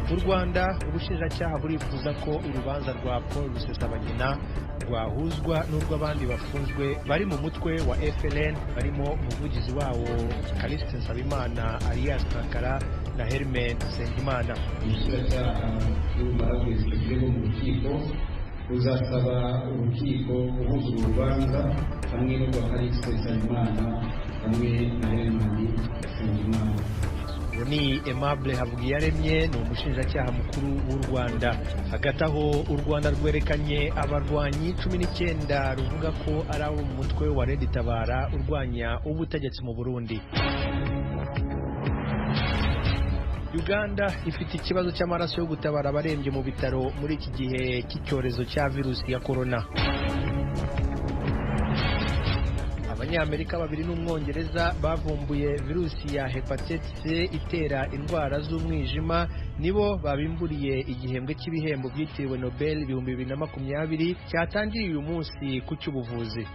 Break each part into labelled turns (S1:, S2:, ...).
S1: mu Rwanda ubushinjacyaha burifuza ko urubanza rwa Paul Rusesabagina rwahuzwa n'urw'abandi bafunzwe bari mu mutwe wa FLN barimo umuvugizi wawo Callixte Nsabimana alias Sankara na Hermen Nsengimana.
S2: Ubushinjacyaha n'ubumara bw'ikirego mu rukiko buzasaba urukiko guhuza urubanza hamwe n'urwa Callixte Nsabimana hamwe na Hermen Nsengimana.
S1: Ni Aimable Havugiyaremye ni umushinjacyaha mukuru w'u Rwanda. Hagati aho u Rwanda rwerekanye abarwanyi 19 ruvuga ko ari abo mu mutwe wa Red Tabara urwanya ubutegetsi mu Burundi. Uganda ifite ikibazo cy'amaraso yo gutabara abarembye mu bitaro muri iki gihe cy'icyorezo cya virusi ya corona. Abanyamerika babiri n'umwongereza bavumbuye virusi ya hepatite C itera indwara z'umwijima nibo babimburiye igihembwe cy'ibihembo byitiriwe Nobel 2020 cyatangiriye uyu munsi ku cy'ubuvuzi.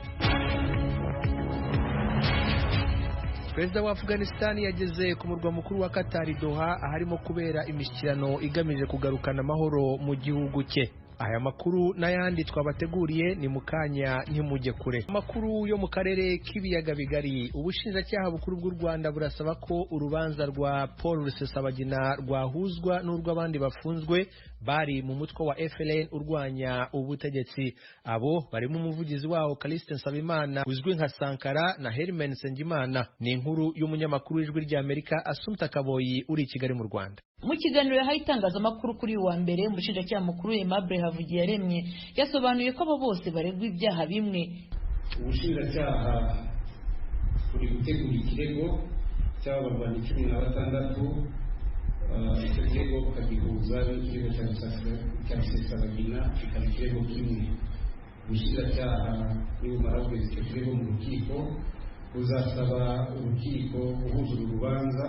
S1: Perezida wa Afghanistan yageze ku murwa mukuru wa Qatar Doha aharimo kubera imishyikirano igamije kugarukana amahoro mu gihugu cye. Aya makuru n'ayandi twabateguriye ni mukanya ntimujye kure. Amakuru yo mu karere k'ibiyaga bigari, ubushinjacyaha bukuru bw'u Rwanda burasaba ko urubanza rwa Paul Rusesabagina rwahuzwa n'urw'abandi bafunzwe bari mu mutwe wa FLN urwanya ubutegetsi. Abo barimo umuvugizi wawo Callixte Nsabimana uzwi nka Sankara na Hermen Nsengimana. Ni inkuru y'umunyamakuru w'Ijwi ry'Amerika Assumpta Kaboyi uri i Kigali mu Rwanda.
S3: Mu kiganiro yahaye itangazamakuru kuri uwa mbere, umushinjacyaha mukuru Aimable Havugiyaremye yasobanuye ko abo bose baregwa ibyaha bimwe.
S2: Ubushinjacyaha buri gutegura ikirego cy'abarwanyi 16, icyo kirego bukagihuza n'ikirego cya Rusesabagina kikaba ikirego kimwe. Ubushinjacyaha nibumara kugeza icyo kirego mu rukiko buzasaba urukiko guhuza uru rubanza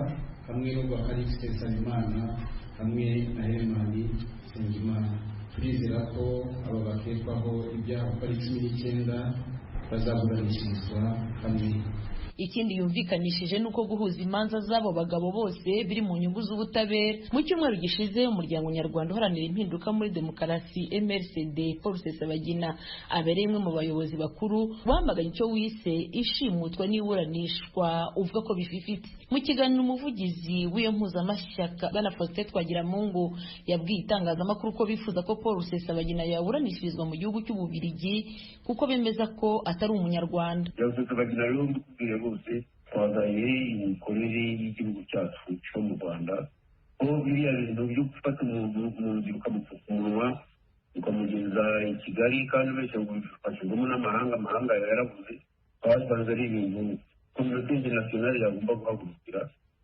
S2: hamwe n'urwa Callixte Nsabimana hamwe na Hermen Nsengimana. Turizera ko aba bakekwaho ibyaha uko ari 19 bazaburanishirizwa hamwe.
S3: Ikindi yumvikanishije nuko guhuza imanza z'abo bagabo bose biri mu nyungu z'ubutabera. Mu cyumweru gishize umuryango nyarwanda uharanira impinduka muri demokarasi MRCD Paul Rusesabagina abereye imwe mu bayobozi bakuru wamaganye icyo wise ishimutwa n'iburanishwa uvuga ko bififite. Mu kiganiro umuvugizi w'iyo mpuzamashyaka Bwana Faustin Twagiramungu yabwiye itangazamakuru ko bifuza ko Paul Rusesabagina yaburanishirizwa mu gihugu cy'Ububirigi kuko bemeza ko atari umunyarwanda.
S4: Rusesabagina rero bose twagaye imikorere y'igihugu cyacu cyo mu Rwanda ko biriya bintu byo gufata umuntu mu nzira ukamupfuka umunwa ukamugeza i Kigali kandi benshi bifashijwemo n'amahanga yaravuze twasanze ari ibintu kominote internationale yagomba guhagurukira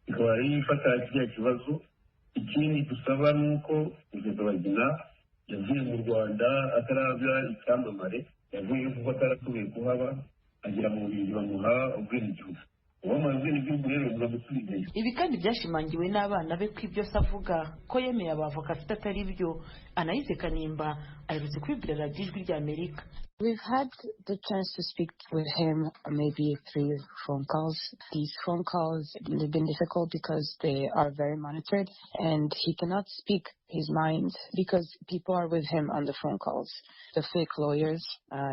S4: ikaba ari ifata kiriya kibazo. Ikindi dusaba ni uko Rusesabagina yavuye mu Rwanda atarabya icyamamare, yavuye kuko atarasubiye kuhaba agira mu bindi bamuha ubwenegihugu.
S3: Ibi kandi byashimangiwe n'abana be ko ibyo avuga ko yemeye abavoka afite atari byo. Anayize Kanimba aherutse kwibwira radiyo Ijwi ry'Amerika.
S5: We've had the chance to speak with him maybe 3 phone calls. These phone calls have been difficult because they are very monitored and he cannot speak his mind because people are with him on the phone calls. The fake lawyers,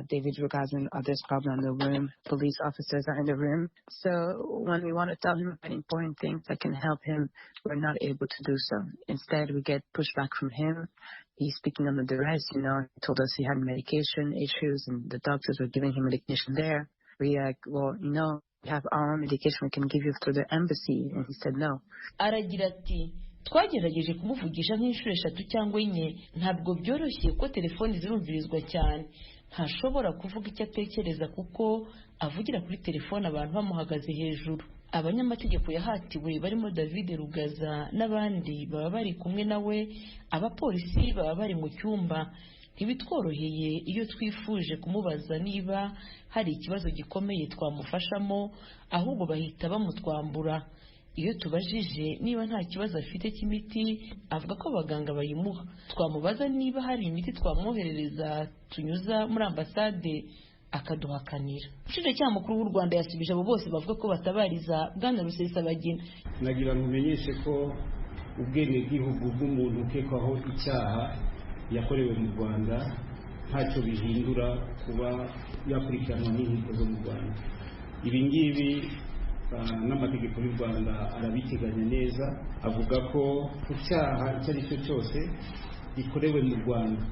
S5: David Rugaz and others probably in the room, police officers are in the room. So when we want to tell him about important things that can help him, we're not able to do so. Instead, we get pushback from him. He's speaking under duress, he told us he had medication issues and the doctors were giving him medication there. We well, we have our own medication we can give you through the embassy. And he said no.
S3: Aragira ati twagerageje kumuvugisha nk'inshuro 3 cyangwa 4 ntabwo byoroshye ko telefoni zirumvirizwa cyane. Ntashobora kuvuga icyo atekereza kuko avugira kuri telefone abantu bamuhagaze hejuru. Abanyamategeko yahatiwe barimo David Rugaza n'abandi baba bari kumwe nawe, abapolisi baba bari mu cyumba. Ntibitworoheye iyo twifuje kumubaza niba hari ikibazo gikomeye twamufashamo, ahubwo bahita bamutwambura. Iyo tubajije niba nta kibazo afite cy'imiti avuga ko abaganga bayimuha. Twamubaza niba hari imiti twamwoherereza tunyuza muri ambasade akaduhakanira. Umushinjacyaha mukuru w'u Rwanda yasubije abo bose bavuga ko batabariza Bwana Rusesabagina.
S2: Nagira ngo menyeshe ko ubwenegihugu bw'umuntu ukekwaho icyaha yakorewe mu Rwanda ntacyo bihindura kuba yakurikiranwa n'inkiko zo mu Rwanda. Ibi ngibi n'amategeko y'u Rwanda arabiteganya neza, avuga ko ku cyaha icyo ari cyo cyose gikorewe mu Rwanda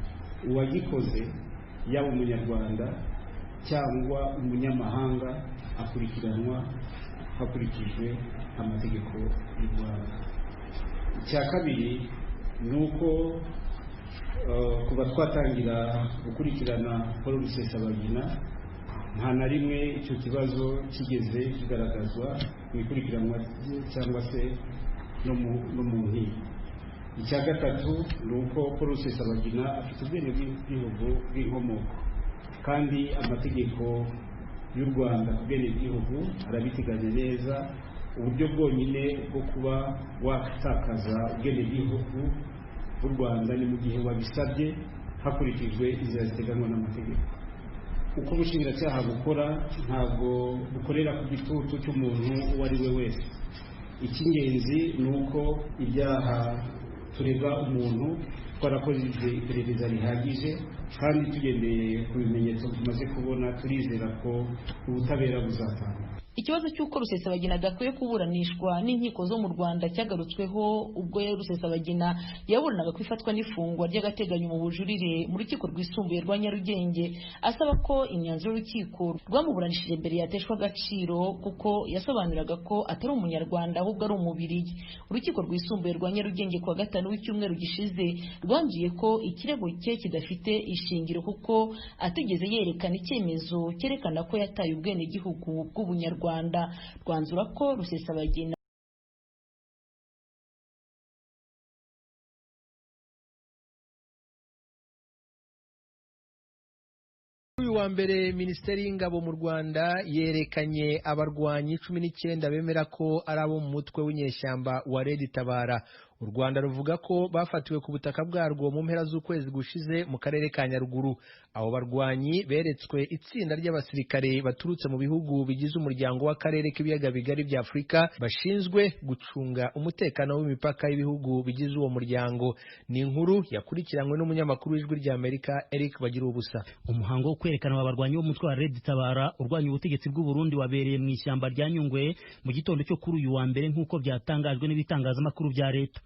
S2: uwagikoze yaba umunyarwanda cyangwa umunyamahanga akurikiranwa hakurikijwe amategeko y'u Rwanda. Icya kabiri ni uko kuba twatangira gukurikirana Paul Rusesabagina nta na rimwe icyo kibazo kigeze kigaragazwa mu ikurikiranwa cyangwa se no mu nkiko. Icya gatatu ni uko Paul Rusesabagina afite ubwenegihugu bw'inkomoko kandi amategeko y'u Rwanda ku bwenegihugu arabiteganya neza. Uburyo bwonyine bwo kuba watakaza ubwenegihugu bw'u Rwanda ni mu gihe wabisabye hakurikijwe inzira ziteganywa n'amategeko. Uko ubushinjacyaha bukora ntabwo bukorera ku gitutu cy'umuntu uwo ari we wese. Icy'ingenzi ni uko ibyaha turega umuntu twarakoze iperereza rihagije kandi tugendeye ku bimenyetso tumaze kubona turizera ko ubutabera buzatanga.
S3: Ikibazo cy'uko Rusesabagina adakwiye kuburanishwa n'inkiko zo mu Rwanda cyagarutsweho ubwo Rusesabagina yaburanaga kwifatwa n'ifungwa ry'agateganyo mu bujurire mu rukiko rwisumbuye rwa Nyarugenge, asaba ko imyanzuro y'urukiko rwamuburanishije mbere yateshwa agaciro kuko yasobanuraga ko atari umunyarwanda ahubwo ari umubirigi. Urukiko rwisumbuye rwa Nyarugenge kuwa gatanu w'icyumweru gishize rwangiye ko ikirego cye kidafite ishingiro kuko atigeze yerekana icyemezo cyerekana ko yataye ubwenegihugu bw'ubunyarwanda. Rwanzura ko Rusesabagina
S1: uyu wa mbere Minisiteri y'Ingabo mu Rwanda yerekanye abarwanyi 19 bemera ko ari abo mu mutwe w'inyeshyamba wa Red Tabara. U Rwanda ruvuga ko bafatiwe ku butaka bwarwo mu mpera z'ukwezi gushize mu karere ka Nyaruguru. Abo barwanyi beretswe itsinda ry'abasirikare baturutse mu bihugu bigize umuryango w'akarere k'ibiyaga bigari bya Afurika bashinzwe gucunga umutekano w'imipaka y'ibihugu bigize uwo muryango. Ni inkuru yakurikiranywe n'umunyamakuru w'Ijwi rya Amerika Eric Bagirubusa.
S6: Umuhango wo kwerekana abarwanyi b'umutwe wa Red Tabara urwanya ubutegetsi bw'u Burundi wabereye mu ishyamba rya Nyungwe mu gitondo cyo kuri uyu wa mbere nk'uko byatangajwe n'ibitangazamakuru bya leta.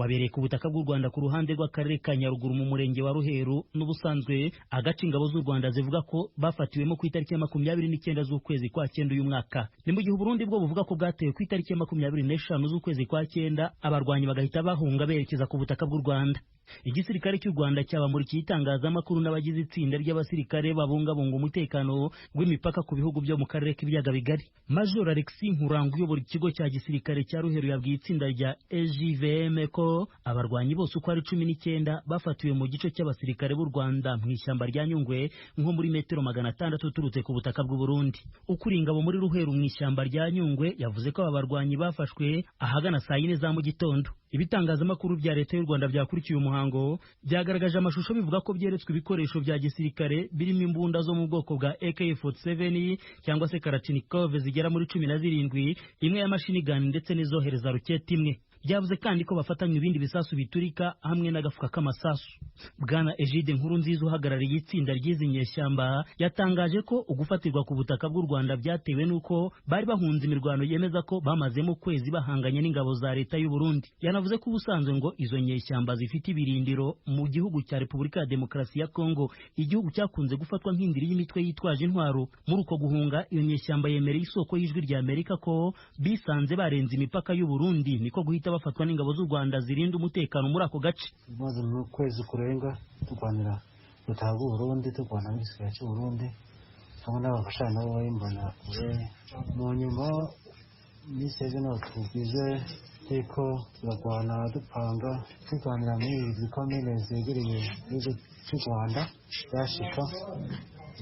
S6: Wabereye ku butaka bw'u Rwanda ku ruhande rw'akarere ka Nyaruguru mu murenge wa Ruheru, n'ubusanzwe agace ingabo z'u Rwanda zivuga ko bafatiwemo ku itariki ya 29 z'ukwezi kwa 9 uyu mwaka. Ni mu gihe u Burundi bwo buvuga ko bwatewe ku itariki ya 25 z'ukwezi kwa 9 abarwanyi bagahita bahunga berekeza ku butaka bw'u Rwanda. Igisirikare cy'u Rwanda cyabamurikiye itangazamakuru n'abagize itsinda ry'abasirikare babungabunga umutekano w'imipaka ku bihugu byo mu karere k'ibiyaga bigari. Major Alexis Nkurango uyobora ikigo cya gisirikare cya Ruheru yabwiye itsinda rya EJVM ko abarwanyi bose uko ari 19 bafatiwe mu gice cy'abasirikare b'u Rwanda mu ishyamba rya Nyungwe nko muri metero 600 turutse ku butaka bw'u Burundi. Ukuri ingabo muri Ruheru mu ishyamba rya Nyungwe yavuze ko aba barwanyi bafashwe ahagana saa 4 za mu gitondo. Ibitangazamakuru bya leta y'u Rwanda byakurikiye umuhango byagaragaje amashusho bivuga ko byeretswe ibikoresho bya gisirikare birimo imbunda zo mu bwoko bwa AK-47 cyangwa se Kalashnikov zigera muri 17, imwe ya machine gun ndetse n'izohereza roketi imwe. Byavuze kandi ko bafatanywe ibindi bisasu biturika hamwe n'agafuka k'amasasu. Bwana Egide Nkurunziza uhagarariye itsinda ry'izi nyeshyamba yatangaje ko ugufatirwa ku butaka bw'u Rwanda byatewe n'uko bari bahunze imirwano yemeza ko bamazemo kwezi bahanganye n'ingabo za leta y'u Burundi. Yanavuze ko ubusanzwe ngo izo nyeshyamba zifite ibirindiro mu gihugu cya Repubulika ya Demokarasi ya Kongo, igihugu cyakunze gufatwa nk'indiri y'imitwe yitwaje intwaro. Muri uko guhunga iyo nyeshyamba yemereye isoko y'Ijwi rya Amerika ko bisanze barenze imipaka y'u Burundi niko guhita bafatwa n'ingabo z'u Rwanda zirinda umutekano muri ako gace.
S7: Maze mu kwezi kurenga turwanira ubutaka bw'u Burundi, turwana n'igisirikare cy'u Burundi hamwe n'abafashanya nabo bayimbona kure. Mu nyuma n'iseze no tubwize ariko turarwana dupanga turwanira muri bikomine zegereye igihugu cy'u Rwanda byashika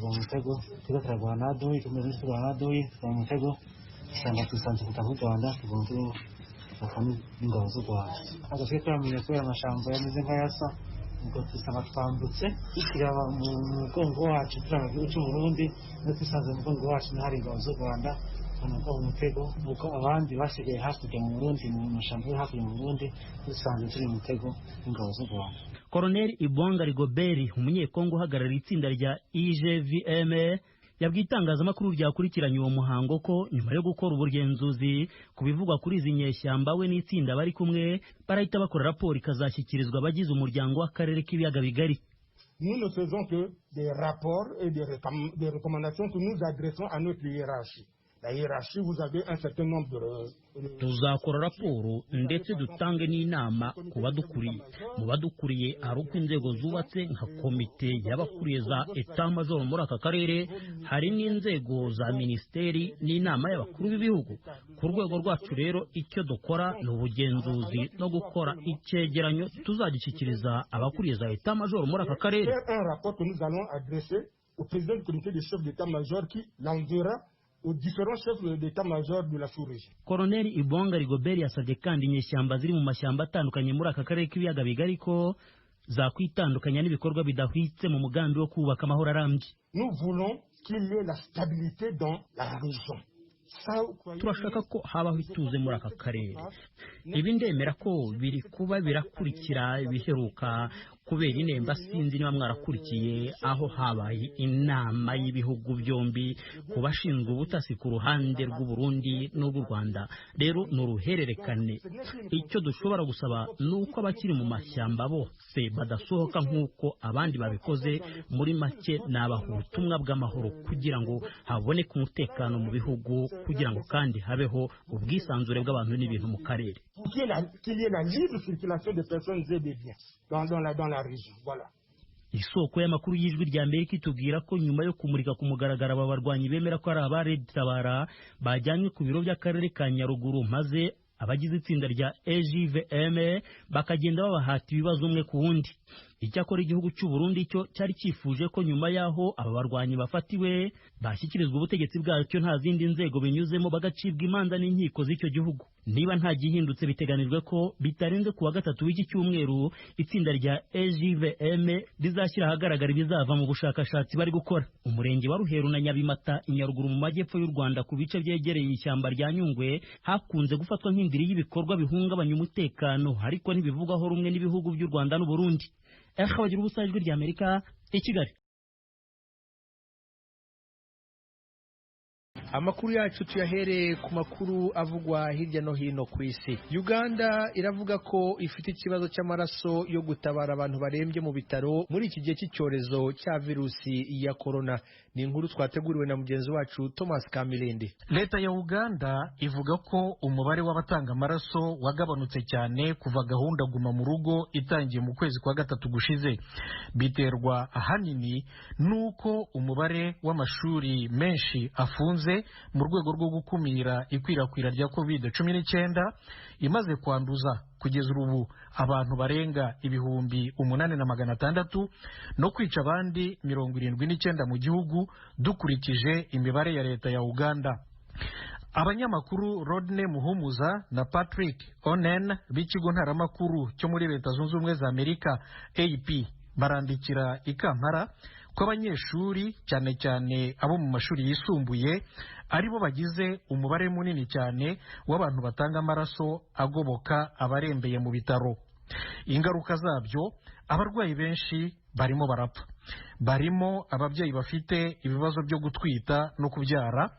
S7: mu mutego turarwana naduyi tumeze naduyi mu mutego cyangwa tusanze ubutaka bw'u Rwanda tugomba ingabo z'u Rwanda. Agace turamenye kubera amashamba yameze nk'ayasa ubwo tusaba twambutse tukiraba mu mugongo wacu turaba igihugu cy'u Burundi no tusanze mu mugongo wacu n'ahari ingabo z'u Rwanda tunuka umutego nuko abandi basigaye hakurya mu Burundi mu mashyamba yo hakurya mu Burundi dusanzwe turi mu mutego w'ingabo z'u Rwanda.
S6: Colonel Ibwanga Rigobert, umunyekongo uhagarariye itsinda rya IJVM, yabwiye itangazamakuru ryakurikiranye uwo muhango ko nyuma yo gukora ubugenzuzi ku bivugwa kuri izi nyeshyamba we n'itsinda bari kumwe barahita bakora raporo ikazashyikirizwa abagize umuryango w'akarere k'ibiyaga bigari.
S8: Nous ne faisons que des rapports et des recommandations que nous adressons à notre hiérarchie. La hiérarchie, vous avez un certain nombre de...
S6: Tuzakora raporo ndetse dutange n'inama ku badukuriye. Mu badukuriye hari uko inzego zubatse nka komite y'abakuriye za etat major muri aka karere, hari n'inzego za ministeri n'inama y'abakuru b'ibihugu. Ku rwego rwacu rero icyo dukora ni ubugenzuzi no gukora icyegeranyo tuzagishyikiriza abakuriye za etat major muri aka karere.
S8: Un rapport que nous allons adresser au président du comité des chefs d'état major qui l'enverra aux différents chefs d'état-major de la sous-région.
S6: Colonel Ibwanga Rigobert yasabye kandi inyeshyamba ziri mu mashyamba atandukanye muri aka karere k'ibiyaga bigari ko zakwitandukanya n'ibikorwa bidahwitse mu mugambi wo kubaka amahoro arambye.
S8: Nous voulons qu'il y ait la stabilité dans la région.
S6: Turashaka ko habaho ituze muri aka karere. Ibi ndemera ko biri kuba birakurikira ibiheruka kubera inemba, sinzi niba mwarakurikiye aho habaye inama y'ibihugu byombi ku bashinzwe ubutasi ku ruhande rw'u Burundi n'urw'u Rwanda. Rero ni uruhererekane. Icyo dushobora gusaba ni uko abakiri mu mashyamba bose badasohoka nk'uko abandi babikoze. Muri make ni ubutumwa bw'amahoro kugira ngo haboneke umutekano mu bihugu, kugira ngo kandi habeho ubwisanzure bw'abantu n'ibintu mu karere.
S8: Qu'il y ait la libre circulation des personnes et des biens dans la région. Voilà.
S6: Isoko y'amakuru y'ijwi rya Amerika itubwira ko nyuma yo kumurika ku mugaragaro aba barwanyi bemera ko ari aba Red Tabara bajyanywe ku biro by'akarere ka Nyaruguru, maze abagize itsinda rya EJVM bakagenda babahata ibibazo umwe ku wundi. Icyakora igihugu cy'u Burundi cyo cyari cyifuje ko nyuma yaho aba barwanyi bafatiwe bashyikirizwa ubutegetsi bwacyo nta zindi nzego binyuzemo, bagacibwa imanza n'inkiko z'icyo gihugu. Niba nta gihindutse, biteganijwe ko bitarenze kuwa gatatu w'iki cyumweru itsinda rya EJVM rizashyira ahagaragara ibizava mu bushakashatsi bari gukora. Umurenge wa Ruheru na Nyabimata i Nyaruguru mu majyepfo y'u Rwanda ku bice byegereye ishyamba rya Nyungwe hakunze gufatwa nk'indiri y'ibikorwa bihungabanya umutekano, ariko ntibivugwaho rumwe n'ibihugu by'u Rwanda n'u Burundi. Bagira ubusa ijwi rya Amerika i Kigali.
S1: Amakuru yacu tuyahereye ku makuru avugwa hirya no hino ku isi. Uganda iravuga ko ifite ikibazo cy'amaraso yo gutabara abantu barembye mu bitaro muri iki gihe cy'icyorezo cya virusi ya corona. Ni inkuru twateguriwe na mugenzi wacu Thomas Kamilindi.
S9: Leta ya Uganda ivuga ko umubare w'abatanga amaraso wagabanutse cyane kuva gahunda guma mu rugo itangiye mu kwezi kwa gatatu gushize. Biterwa ahanini nuko umubare w'amashuri menshi afunze mu rwego rwo gukumira ikwirakwira rya COVID-19 imaze kwanduza kugeza ubu abantu barenga 8,600 no kwica abandi 79 mu gihugu dukurikije imibare ya leta ya Uganda. Abanyamakuru Rodney Muhumuza na Patrick Onen b'ikigo ntaramakuru cyo muri Leta Zunze Ubumwe za Amerika AP barandikira i Kampala ko abanyeshuri cyane cyane abo mu mashuri yisumbuye aribo bagize umubare munini cyane w'abantu batanga amaraso agoboka abarembeye mu bitaro. Ingaruka zabyo, abarwayi benshi barimo barapfa. Barimo ababyeyi bafite ibibazo byo gutwita no kubyara,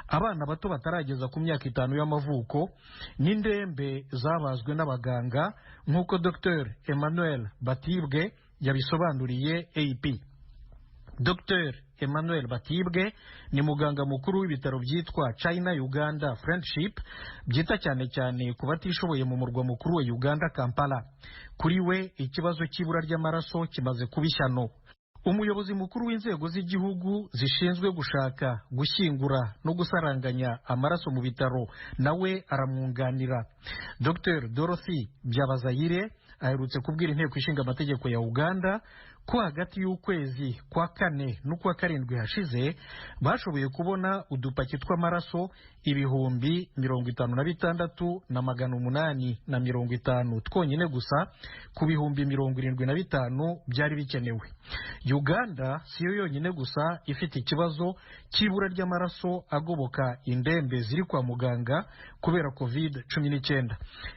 S9: abana bato batarageza ku myaka 5 y'amavuko, n'indembe zabazwe n'abaganga nk'uko Dr. Emmanuel Batibwe yabisobanuriye AP. Dr. Emmanuel Batibwe ni muganga mukuru w'ibitaro byitwa China Uganda Friendship byita cyane cyane ku batishoboye mu murwa mukuru wa Uganda Kampala. Kuri we ikibazo cy'ibura ry'amaraso kimaze kubishyano. Umuyobozi mukuru w'inzego z'igihugu zishinzwe gushaka, gushyingura no gusaranganya amaraso mu bitaro nawe aramwunganira. Dr. Dorothy Byabazayire aherutse kubwira inteko ishinga amategeko ya Uganda ko hagati y'ukwezi kwa kane n'ukwa karindwi hashize bashoboye kubona udupaki tw'amaraso 56,850 twonyine gusa ku 75,000 byari bikenewe. Uganda siyo yonyine gusa ifite ikibazo cy'ibura ry'amaraso agoboka indembe ziri kwa muganga kubera COVID-19.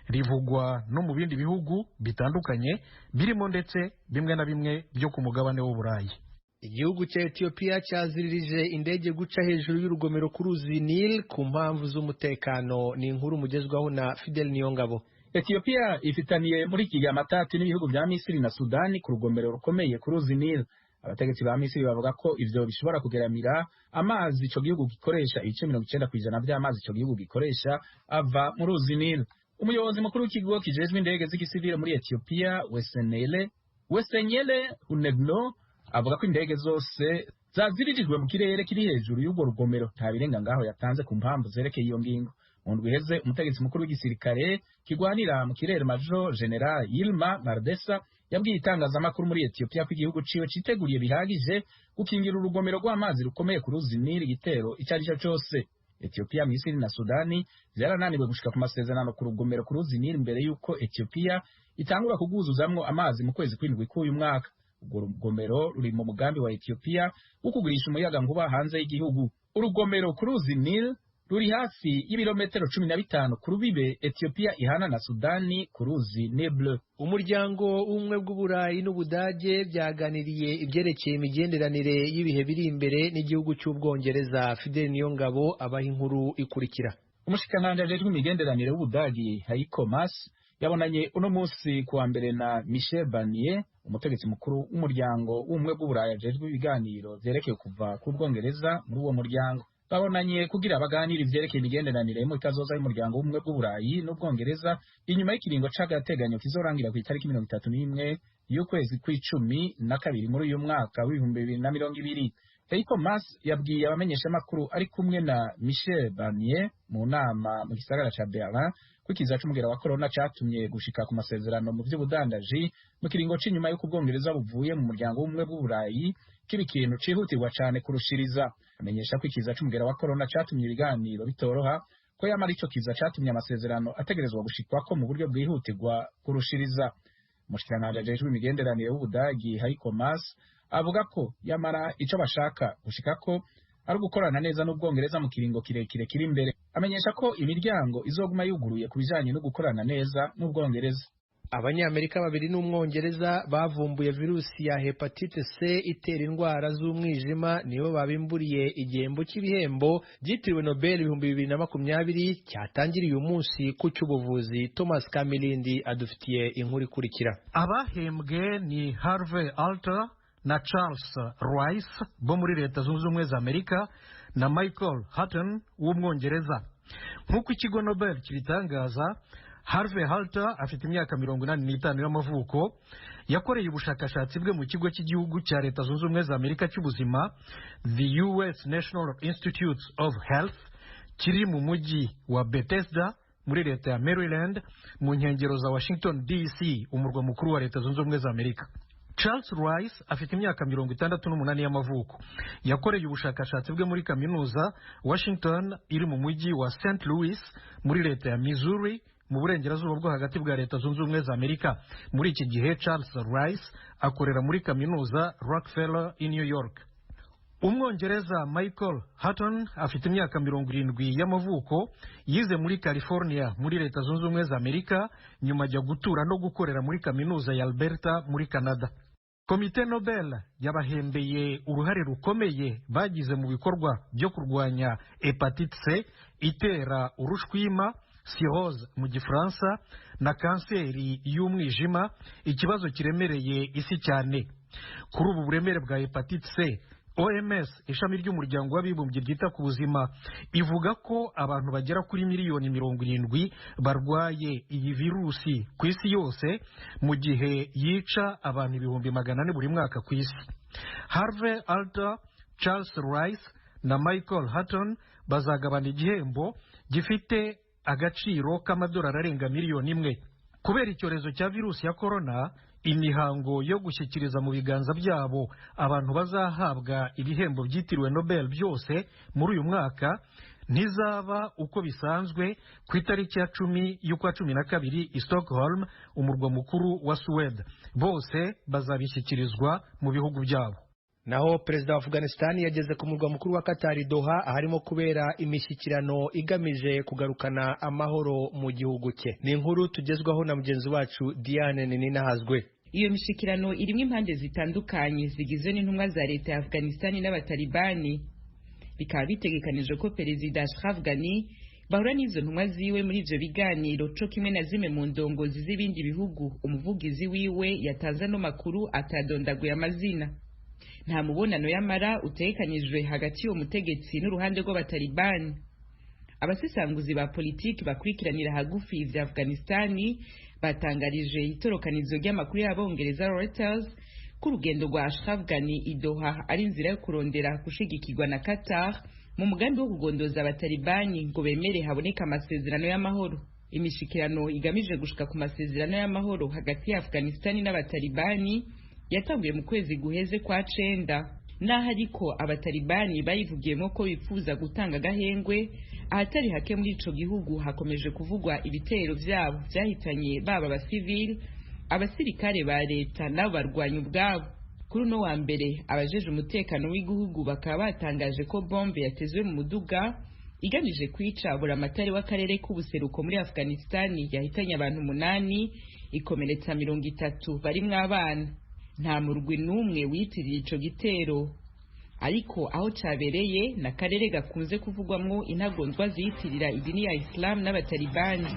S9: Rivugwa no mu bindi bihugu bitandukanye birimo ndetse bimwe na bimwe byo ku mugabane w'Uburayi.
S1: Igihugu cya Ethiopia cyaziririje indege guca hejuru y'urugomero ku ruzi Nile ku mpamvu z'umutekano. Ni inkuru mugezwaho na Fidel Niyongabo.
S10: Ethiopia ifitaniye muri iki gihe amatati n'ibihugu bya Misiri na Sudani ku rugomero rukomeye ku ruzi Nile. Abategetsi ba Misiri bavuga ko ivyo bishobora kugeramira amazi ico gihugu gikoresha ibice 90% by'amazi ico gihugu gikoresha ava mu ruzi Nile. Umuyobozi mukuru w'ikigo kijejwe indege z'igisivile muri Ethiopia Wesenyele Hunegno avuga ko indege zose zazirijwe mu kirere kiri hejuru y'urwo rugomero nta birenga ngaho yatanze ku mpamvu zerekeye iyo ngingo. Mu ndwi iheze umutegetsi mukuru w'igisirikare kigwanira mu kirere Major General Yilma Mardesa yabwiye itangazamakuru muri Ethiopia ko igihugu ciwe citeguriye bihagije gukingira urugomero rw'amazi rukomeye ku ruzi Nile igitero icyo ari cyo cyose. Ethiopia, Misiri na Sudani byarananiwe gushika ku masezerano ku rugomero ku ruzi Nile mbere y'uko Ethiopia itangura kuguzuzamwo amazi mu kwezi kw'indwi k'uyu mwaka. Urwo rugomero ruri mu mugambi wa Ethiopia wo kugurisha umuyaga nkuba hanze y'igihugu. Urugomero ku ruzi Nile ruri hafi y'ibirometero 15 ku rubibe Ethiopia ihana na Sudani ku ruzi Nile.
S1: Umuryango w'ubumwe bw'Uburayi n'Ubudage byaganiriye ibyerekeye imigenderanire y'ibihe biri imbere n'igihugu cy'Ubwongereza. Fidel Niyongabo abaha inkuru ikurikira.
S10: Umushikiranganji ajejwe imigenderanire w'Ubudagi Heiko Maas yabonanye uno munsi kuwa mbere na Michel Barnier, umutegetsi mukuru w'umuryango w'ubumwe bw'Uburayi ajejwe ibiganiro vyerekeye kuva ku Bwongereza muri uwo muryango. Babonanye kugira baganira ivyerekeye imigenderanire mu itazoza y'umuryango w'ubumwe bw'Uburayi n'Ubwongereza inyuma y'ikiringo c'agateganyo kizorangira ku itariki 31 y'ukwezi kw'icumi na kabiri muri uyu mwaka w'2020. Heiko Maas yabwiye abamenyeshamakuru ari kumwe na Michel Barnier mu nama mu gisagara ca Berlin ko ikiza c'umugera wa corona catumye gushika ku masezerano mu vy'ubudandaji mu kiringo c'inyuma y'uko Ubwongereza buvuye mu muryango w'ubumwe bw'Uburayi kibi kintu cihutirwa cane kurushiriza. Amenyesha ko ikiza c'umugera wa corona catumye ibiganiro bitoroha ko yamara ico kiza catumye amasezerano ategerezwa gushikwako mu buryo bwihutirwa kurushiriza. Umushikiranganji ajejwe imigenderanire w'Ubudagi Heiko Maas avuga ko yamara ico bashaka gushikako ari gukorana neza n'Ubwongereza mu kiringo kirekire kiri imbere. Amenyesha ko imiryango izoguma yuguruye ku bijanye no gukorana neza n'Ubwongereza.
S1: Abanyamerika babiri n'Umwongereza bavumbuye virusi ya hepatite C itera indwara z'umwijima nibo babimburiye igihembo cy'ibihembo byitiriwe Nobel 2020 cyatangiriye uyu munsi ku cy'ubuvuzi. Thomas Kamilindi adufitiye inkuru ikurikira.
S9: Abahembwe ni Harvey Alter na Charles Rice bo muri Leta Zunze Ubumwe za Amerika na Michael Hutton w'Umwongereza. Nk'uko ikigo Nobel kibitangaza, Harvey Alter afite imyaka 85 y'amavuko, yakoreye ubushakashatsi bwe mu kigo cy'igihugu cya Leta Zunze Ubumwe za Amerika cy'ubuzima, the US National Institutes of Health, kiri mu mujyi wa Bethesda muri Leta ya Maryland mu nkengero za Washington DC, umurwa mukuru wa Leta Zunze Ubumwe za Amerika. Charles Rice afite imyaka 68 y'amavuko, yakoreye ubushakashatsi bwe muri kaminuza Washington iri mu mujyi wa St. Louis muri Leta ya Missouri mu burengerazuba bwo hagati bwa Leta Zunze Ubumwe za Amerika. Muri iki gihe Charles Rice akorera muri kaminuza Rockefeller i New York. Umwongereza Michael Hutton afite imyaka 70 y'amavuko, yize muri California muri Leta Zunze Ubumwe za Amerika, nyuma ajya gutura no gukorera muri kaminuza ya Alberta muri Canada. Komite Nobel yabahembeye uruhare rukomeye bagize mu bikorwa byo kurwanya hepatite C itera urushwima, cirrhose mu Gifaransa, na kanseri y'umwijima, ikibazo kiremereye isi cyane. Kuri ubu buremere bwa hepatite C, OMS, ishami ry'umuryango w'abibumbye ryita ku buzima, ivuga ko abantu bagera kuri miliyoni 70 barwaye iyi virusi ku isi yose, mu gihe yica abantu 400,000 buri mwaka ku isi. Harvey Alter, Charles Rice na Michael Hutton bazagabana igihembo gifite agaciro k'amadolari arenga miliyoni 1. kubera icyorezo cya virusi ya korona. Imihango yo gushyikiriza mu biganza byabo abantu bazahabwa ibihembo byitiriwe Nobel byose muri uyu mwaka ntizaba uko bisanzwe ku itariki ya 10 y'ukwa 12 i Stockholm, umurwa mukuru wa Suwede. Bose bazabishyikirizwa mu bihugu byabo.
S1: Naho perezida wa Afghanistan yageze ku murwa mukuru wa Qatar Doha aharimo kubera imishyikirano igamije kugarukana amahoro mu gihugu cye. Ni inkuru tugezwaho na mugenzi wacu Diane Ninahazwe.
S11: Iyo mishikirano irimo impande zitandukanye zigizwe n'intumwa za leta ya Afghanistan n'abatalibani. Bikaba bitegekanijwe ko perezida Ashraf Ghani bahura n'izo ntumwa ziwe muri ivyo biganiro co kimwe na zimwe mu ndongozi z'ibindi bihugu. Umuvugizi wiwe yatanze no makuru atadondaguye amazina. Nta mubonano y'amara utegekanijwe hagati y'uwo mutegetsi n'uruhande rw'abatalibani. Abasesanguzi ba politiki bakurikiranira hagufi ivya Afghanistani batangarije itorokanizo ry'amakuru y'abongereza Reuters ko urugendo rwa Ashraf Ghani i Doha ari inzira yo kurondera gushigikirwa na Qatar mu mugambi wo kugondoza abatalibani ngo bemere haboneka amasezerano y'amahoro. Imishikirano igamije gushika ku masezerano y'amahoro hagati ya Afghanistani n'abatalibani yatanguye mu kwezi guheze kwa 9. Naho ariko abatalibani bayivugiyemo ko bifuza gutanga gahengwe, ahatari hake muri ico gihugu hakomeje kuvugwa ibitero vyabo vyahitanye baba abasivili, abasirikare ba leta nabo barwanya ubwabo. Kuri no wa mbere abajeje umutekano w'igihugu bakaba batangaje ko bombe yatezwe mu muduga igamije kwica buramatari w'akarere k'ubuseruko muri Afghanistan yahitanye abantu 8 ikomeretsa 30 barimwo abana. Nta murwi n'umwe witiriye ico gitero, ariko aho cyabereye na karere gakunze kuvugwamwo intagondwa ziyitirira idini ya Islam n'abatalibani.